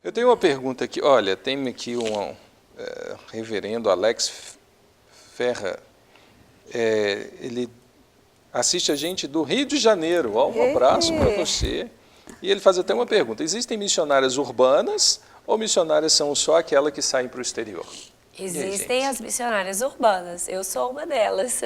Eu tenho uma pergunta aqui. Olha, tem aqui reverendo Alex Ferra. Ele assiste a gente do Rio de Janeiro. Ó, um abraço para você. E ele faz até uma pergunta. Existem missionárias urbanas ou missionárias são só aquelas que saem para o exterior? Existem as missionárias urbanas. Eu sou uma delas.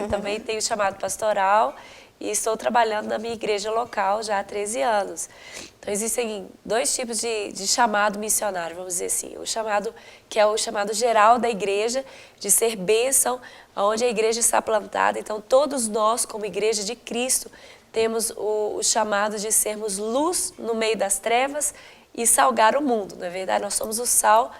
Também tenho chamado pastoral e estou trabalhando na minha igreja local já há 13 anos. Então, existem dois tipos de chamado missionário, vamos dizer assim. O chamado, que é o chamado geral da igreja, de ser bênção, onde a igreja está plantada. Então, todos nós, como igreja de Cristo, temos o chamado de sermos luz no meio das trevas e salgar o mundo. Na verdade, nós somos o sal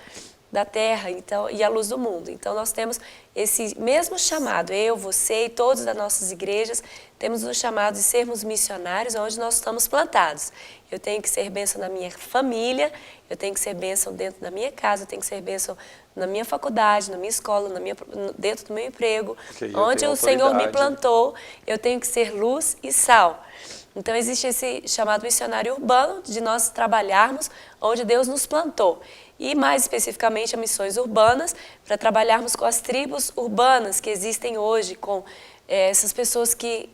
da terra e a luz do mundo. Então, nós temos esse mesmo chamado, eu, você e todos das nossas igrejas, temos o chamado de sermos missionários onde nós estamos plantados. Eu tenho que ser bênção na minha família, eu tenho que ser bênção dentro da minha casa, eu tenho que ser bênção na minha faculdade, na minha escola, dentro do meu emprego, onde o Senhor me plantou, eu tenho que ser luz e sal. Então, existe esse chamado missionário urbano, de nós trabalharmos onde Deus nos plantou. E, mais especificamente, a missões urbanas, para trabalharmos com as tribos urbanas que existem hoje, com essas pessoas que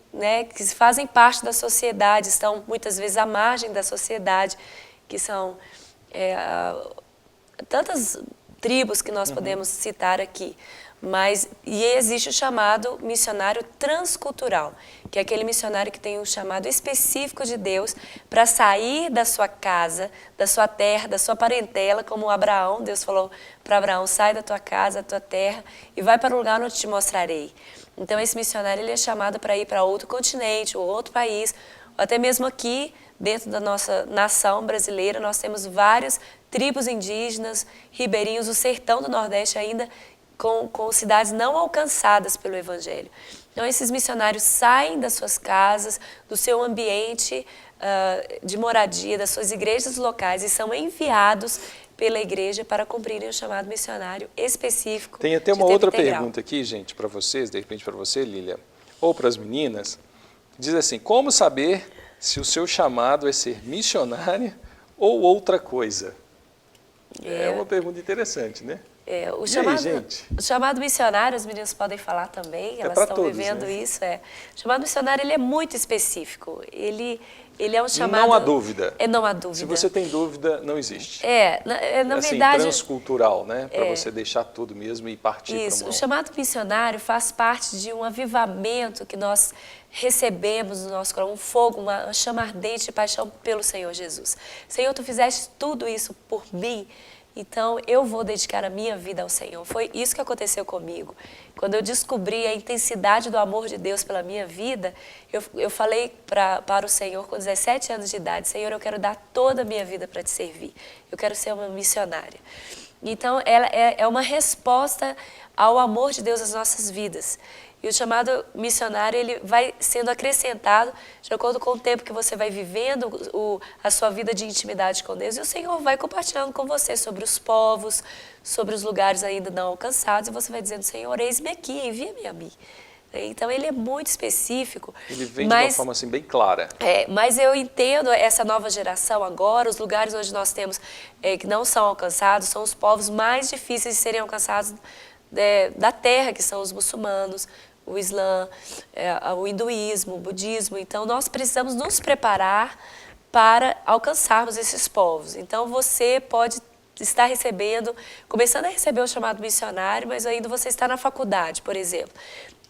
fazem parte da sociedade, estão muitas vezes à margem da sociedade, que são tantas tribos que nós podemos citar aqui. E existe o chamado missionário transcultural, que é aquele missionário que tem um chamado específico de Deus para sair da sua casa, da sua terra, da sua parentela, como Abraão. Deus falou para Abraão, sai da tua casa, da tua terra e vai para o lugar onde te mostrarei. Então esse missionário ele é chamado para ir para outro continente, ou outro país, ou até mesmo aqui, dentro da nossa nação brasileira, nós temos várias tribos indígenas, ribeirinhos, o sertão do Nordeste ainda, com cidades não alcançadas pelo Evangelho. Então, esses missionários saem das suas casas, do seu ambiente de moradia, das suas igrejas locais e são enviados pela igreja para cumprirem o chamado missionário específico. Tem até uma outra pergunta aqui, gente, para vocês, de repente para você, Lília, ou para as meninas. Diz assim, como saber se o seu chamado é ser missionária ou outra coisa? É uma pergunta interessante, né? O chamado missionário, as meninas podem falar também, elas estão vivendo isso. O chamado missionário ele é muito específico, ele é um chamado... Não há dúvida. Não há dúvida. Se você tem dúvida, não existe. Na assim, verdade... transcultural, né? Para você deixar tudo mesmo e partir para uma... Isso, o chamado missionário faz parte de um avivamento que nós recebemos no nosso coração, um fogo, uma chama ardente de paixão pelo Senhor Jesus. Senhor, Tu fizeste tudo isso por mim, então, eu vou dedicar a minha vida ao Senhor. Foi isso que aconteceu comigo. Quando eu descobri a intensidade do amor de Deus pela minha vida, eu falei para o Senhor com 17 anos de idade, Senhor, eu quero dar toda a minha vida para Te servir. Eu quero ser uma missionária. Então, ela é uma resposta ao amor de Deus nas nossas vidas. E o chamado missionário, ele vai sendo acrescentado de acordo com o tempo que você vai vivendo a sua vida de intimidade com Deus. E o Senhor vai compartilhando com você sobre os povos, sobre os lugares ainda não alcançados. E você vai dizendo, Senhor, eis-me aqui, envia-me a mim. Então, ele é muito específico. Ele vem de uma forma assim, bem clara. Mas eu entendo essa nova geração agora, os lugares onde nós temos que não são alcançados, são os povos mais difíceis de serem alcançados da terra, que são os muçulmanos, o Islã, o hinduísmo, o budismo. Então, nós precisamos nos preparar para alcançarmos esses povos. Então, você pode estar começando a receber o chamado missionário, mas ainda você está na faculdade, por exemplo.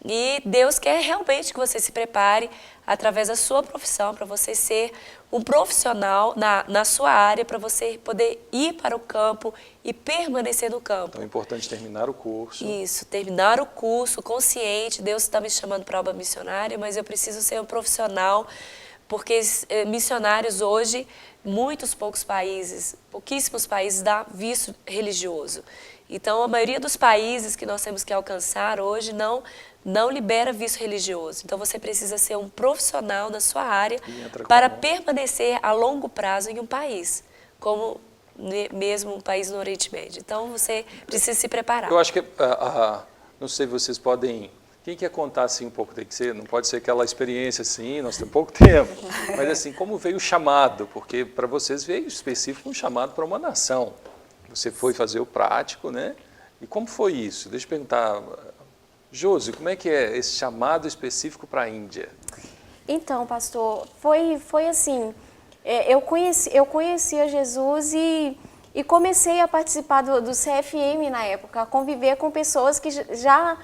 E Deus quer realmente que você se prepare através da sua profissão, para você ser um profissional na sua área, para você poder ir para o campo e permanecer no campo. Então é importante terminar o curso. Isso, terminar o curso consciente. Deus está me chamando para a obra missionária, mas eu preciso ser um profissional, porque missionários hoje, pouquíssimos países dão visto religioso. Então, a maioria dos países que nós temos que alcançar hoje não libera visto religioso. Então, você precisa ser um profissional na sua área para permanecer a longo prazo em um país, como mesmo um país no Oriente Médio. Então, você precisa se preparar. Eu acho que, não sei, vocês podem Quem quer contar assim um pouco? Tem que ser, não pode ser aquela experiência assim, nós temos pouco tempo. Mas assim, como veio o chamado? Porque para vocês veio específico um chamado para uma nação. Você foi fazer o prático, né? E como foi isso? Deixa eu perguntar, Josi, como é que é esse chamado específico para a Índia? Então, pastor, foi assim, eu conhecia Jesus e comecei a participar do CFM na época, a conviver com pessoas que já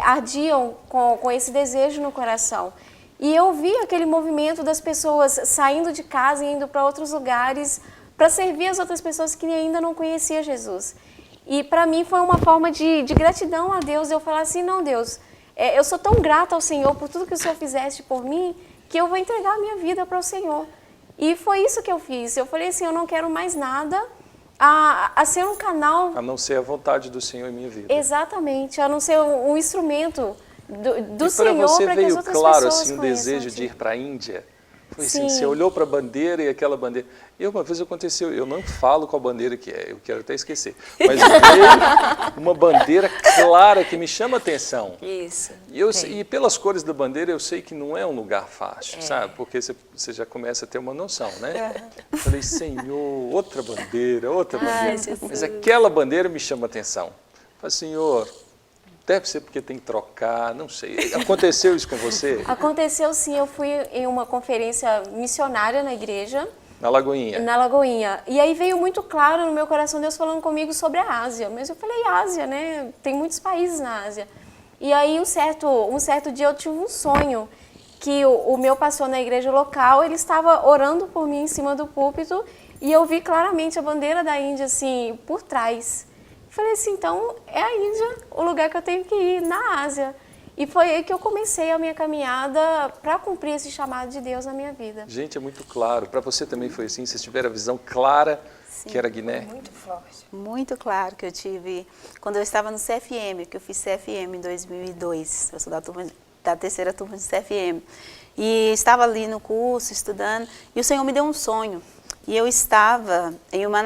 ardiam com esse desejo no coração. E eu vi aquele movimento das pessoas saindo de casa e indo para outros lugares para servir as outras pessoas que ainda não conheciam Jesus. E para mim foi uma forma de gratidão a Deus, eu falar assim, não, Deus, eu sou tão grata ao Senhor por tudo que o Senhor fizeste por mim, que eu vou entregar a minha vida para o Senhor. E foi isso que eu fiz. Eu falei assim, eu não quero mais nada a ser um canal... A não ser a vontade do Senhor em minha vida. Exatamente, a não ser um instrumento do Senhor para que as outras claro, pessoas assim, um desejo de ir para a Índia? Foi assim, Sim. você olhou para a bandeira e aquela bandeira... Uma vez aconteceu, eu não falo qual bandeira que é, eu quero até esquecer, mas veio uma bandeira clara que me chama a atenção. Isso. E pelas cores da bandeira eu sei que não é um lugar fácil, sabe? Porque você já começa a ter uma noção, né? Eu falei, Senhor, outra bandeira. Mas aquela bandeira me chama a atenção. Eu falei, Senhor, deve ser porque tem que trocar, não sei. Aconteceu isso com você? Aconteceu sim, eu fui em uma conferência missionária na igreja. Na Lagoinha? Na Lagoinha. E aí veio muito claro no meu coração Deus falando comigo sobre a Ásia. Mas eu falei, Ásia, né? Tem muitos países na Ásia. E aí um certo dia eu tive um sonho que o meu pastor na igreja local, ele estava orando por mim em cima do púlpito e eu vi claramente a bandeira da Índia assim, por trás. Falei assim, então é a Índia o lugar que eu tenho que ir, na Ásia. E foi aí que eu comecei a minha caminhada para cumprir esse chamado de Deus na minha vida. Gente, é muito claro. Para você também foi assim? Vocês tiveram a visão clara que era Guiné? Muito forte. Muito claro que eu tive, quando eu estava no CFM, que eu fiz CFM em 2002, eu sou da terceira turma de CFM, e estava ali no curso, estudando, e o Senhor me deu um sonho. E eu estava em uma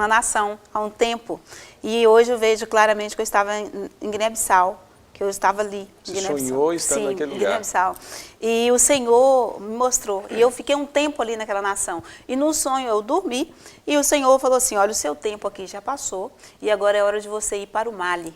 nação há um tempo, e hoje eu vejo claramente que eu estava em Guiné-Bissau, que eu estava ali. Você sonhou estando naquele lugar? Guiné-Bissau. E o Senhor me mostrou, e eu fiquei um tempo ali naquela nação. E no sonho eu dormi, e o Senhor falou assim, olha, o seu tempo aqui já passou, e agora é hora de você ir para o Mali.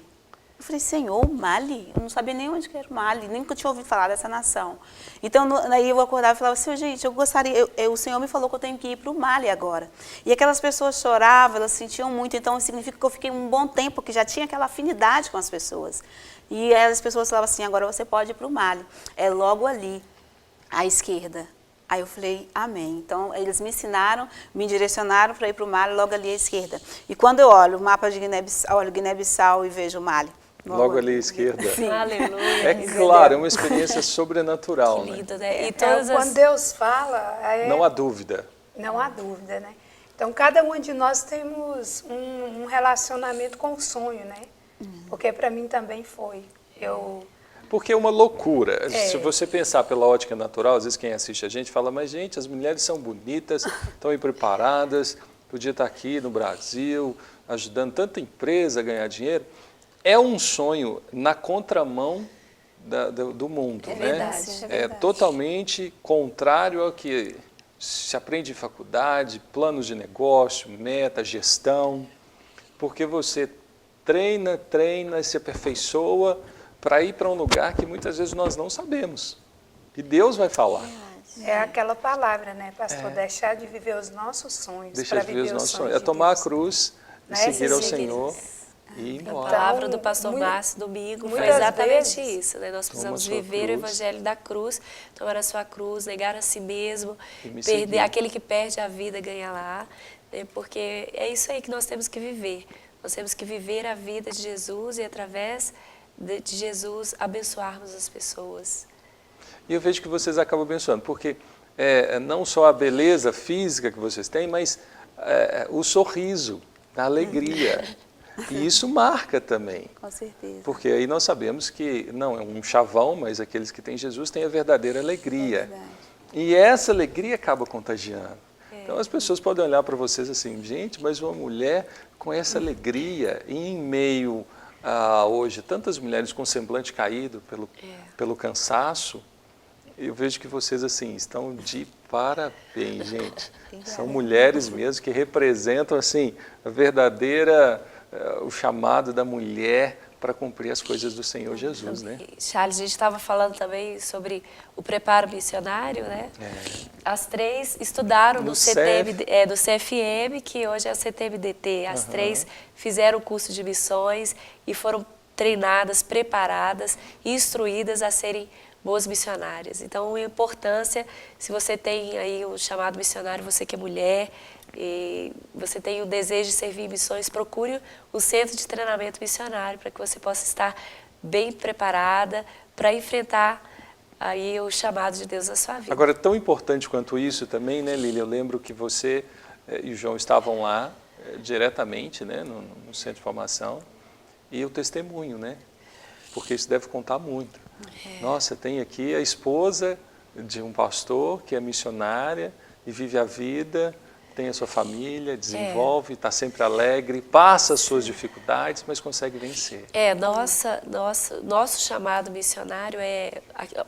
Eu falei, Senhor, Mali? Eu não sabia nem onde que era o Mali, nem que eu tinha ouvido falar dessa nação. Então, aí eu acordava e falava assim, gente, eu gostaria, o Senhor me falou que eu tenho que ir para o Mali agora. E aquelas pessoas choravam, elas sentiam muito, então significa que eu fiquei um bom tempo, que já tinha aquela afinidade com as pessoas. E as pessoas falavam assim, agora você pode ir para o Mali. É logo ali, à esquerda. Aí eu falei, amém. Então, eles me ensinaram, me direcionaram para ir para o Mali, logo ali à esquerda. E quando eu olho o mapa de Guiné-Bissau, olho Guiné-Bissau e vejo o Mali. Logo ali à esquerda. Sim. Aleluia. É claro, é uma experiência sobrenatural, Que né? lindo, né? E todas Quando as... Deus fala, Não há dúvida. não há dúvida, né? Então, cada um de nós temos um relacionamento com o sonho, né? Porque para mim também foi. Porque é uma loucura. Se você pensar pela ótica natural, às vezes quem assiste a gente fala, mas gente, as mulheres são bonitas, estão aí preparadas, podia estar aqui no Brasil, ajudando tanta empresa a ganhar dinheiro. É um sonho na contramão do mundo, né? verdade, é verdade. Totalmente contrário ao que se aprende em faculdade, planos de negócio, meta, gestão, porque você treina, se aperfeiçoa para ir para um lugar que muitas vezes nós não sabemos. E Deus vai falar. É aquela palavra, né, pastor? Deixar de viver os nossos sonhos. Deixa de viver os nossos sonhos. É de tomar a Deus. cruz e Né? seguir ao Seguir. Senhor e ir A embora. palavra do pastor Muita- Márcio domingo foi muitas exatamente vezes, isso, né? Nós precisamos toma a sua viver o cruz. evangelho da cruz, tomar a sua cruz, negar a si mesmo, E me perder seguir. aquele que perde a vida ganha lá, né? Porque é isso aí que nós temos que viver. Nós temos que viver a vida de Jesus e através de Jesus abençoarmos as pessoas. E eu vejo que vocês acabam abençoando, porque não só a beleza física que vocês têm, mas o sorriso, a alegria. E isso marca também. Com certeza. Porque aí nós sabemos que não é um chavão, mas aqueles que têm Jesus têm a verdadeira alegria. É verdade. E essa alegria acaba contagiando. Então as pessoas podem olhar para vocês assim, gente, mas uma mulher com essa alegria e em meio hoje tantas mulheres com semblante caído pelo cansaço, eu vejo que vocês assim estão de parabéns, gente. São mulheres mesmo que representam assim a verdadeira o chamado da mulher para cumprir as coisas do Senhor Jesus, né? Charles, a gente estava falando também sobre o preparo missionário, né? As três estudaram do CFM, que hoje é o CTMDT. As três fizeram o curso de missões e foram treinadas, preparadas e instruídas a serem boas missionárias. Então, a importância, se você tem aí um chamado missionário, você que é mulher, e você tem o desejo de servir em missões, procure o centro de treinamento missionário para que você possa estar bem preparada para enfrentar aí o chamado de Deus na sua vida. Agora, tão importante quanto isso também, né, Lília? Eu lembro que você e o João estavam lá diretamente, né, no centro de formação, e o testemunho, né? Porque isso deve contar muito. Nossa, tem aqui a esposa de um pastor que é missionária e vive a vida, tem a sua família, desenvolve, está sempre alegre, passa as suas dificuldades, mas consegue vencer. Nosso chamado missionário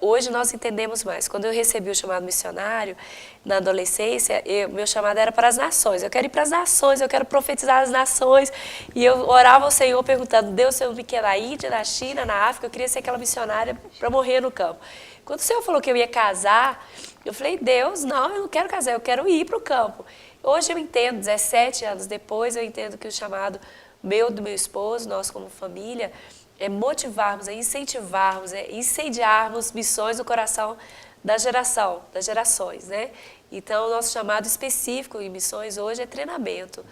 hoje nós entendemos mais. Quando eu recebi o chamado missionário, na adolescência, meu chamado era para as nações. Eu quero ir para as nações, eu quero profetizar as nações. E eu orava ao Senhor perguntando, Deus, se eu me quer na Índia, na China, na África, eu queria ser aquela missionária para morrer no campo. Quando o Senhor falou que eu ia casar, eu falei, Deus, não, eu não quero casar, eu quero ir para o campo. Hoje eu entendo, 17 anos depois, eu entendo que o chamado do meu esposo, nós como família, é motivarmos, é incentivarmos, é incendiarmos missões no coração das gerações, né? Então, o nosso chamado específico em missões hoje é treinamento,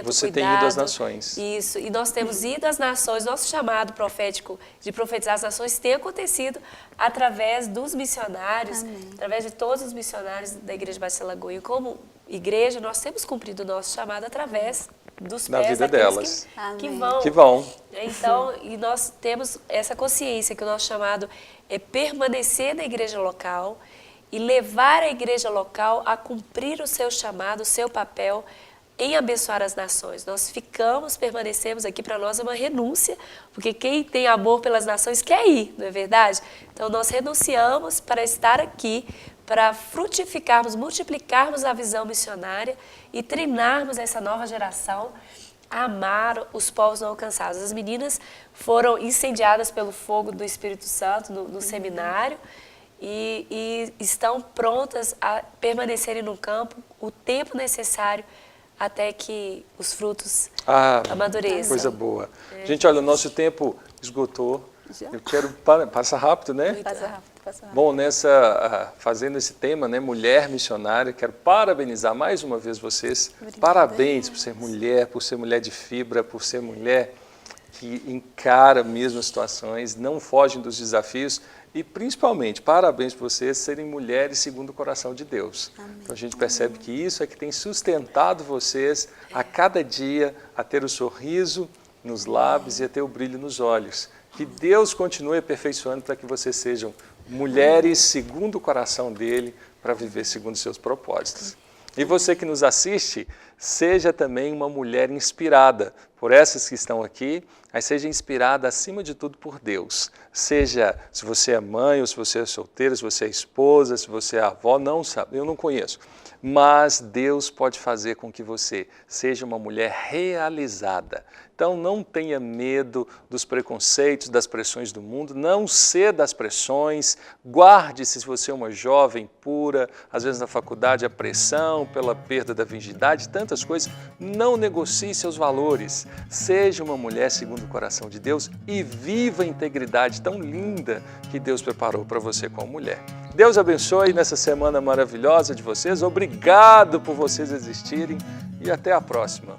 Você cuidado. tem ido às nações. Isso, e nós temos ido às nações, nosso chamado profético de profetizar as nações tem acontecido através dos missionários, através de todos os missionários da Igreja Batista Lagoinha. Como igreja, nós temos cumprido o nosso chamado através dos Na pés vida daqueles delas. que vão. Que vão. Então, e nós temos essa consciência que o nosso chamado é permanecer na igreja local e levar a igreja local a cumprir o seu chamado, o seu papel em abençoar as nações. Nós permanecemos aqui, para nós é uma renúncia, porque quem tem amor pelas nações quer ir, não é verdade? Então nós renunciamos para estar aqui, para frutificarmos, multiplicarmos a visão missionária e treinarmos essa nova geração a amar os povos não alcançados. As meninas foram incendiadas pelo fogo do Espírito Santo no seminário e estão prontas a permanecerem no campo o tempo necessário até que os frutos amadureçam. Coisa boa. Gente, olha, o nosso tempo esgotou. Eu quero... Passa rápido, né? Passa rápido. Bom, fazendo esse tema, né, mulher missionária, quero parabenizar mais uma vez vocês. Obrigada. Parabéns por ser mulher de fibra, por ser mulher que encara mesmo as situações, não fogem dos desafios e, principalmente, parabéns por vocês serem mulheres segundo o coração de Deus. Amém. Então a gente percebe que isso é que tem sustentado vocês a cada dia a ter o sorriso nos lábios e a ter o brilho nos olhos. Que Deus continue aperfeiçoando para que vocês sejam mulheres segundo o coração dele para viver segundo os seus propósitos. E você que nos assiste, seja também uma mulher inspirada por essas que estão aqui, mas seja inspirada acima de tudo por Deus. Seja, se você é mãe, ou se você é solteira, se você é esposa, se você é avó, não sabe, eu não conheço. Mas Deus pode fazer com que você seja uma mulher realizada. Então não tenha medo dos preconceitos, das pressões do mundo, não ceda às pressões, guarde-se se você é uma jovem pura, às vezes na faculdade a pressão pela perda da virgindade, tantas coisas, não negocie seus valores, seja uma mulher segundo o coração de Deus e viva a integridade tão linda que Deus preparou para você como mulher. Deus abençoe nessa semana maravilhosa de vocês, obrigado por vocês existirem e até a próxima.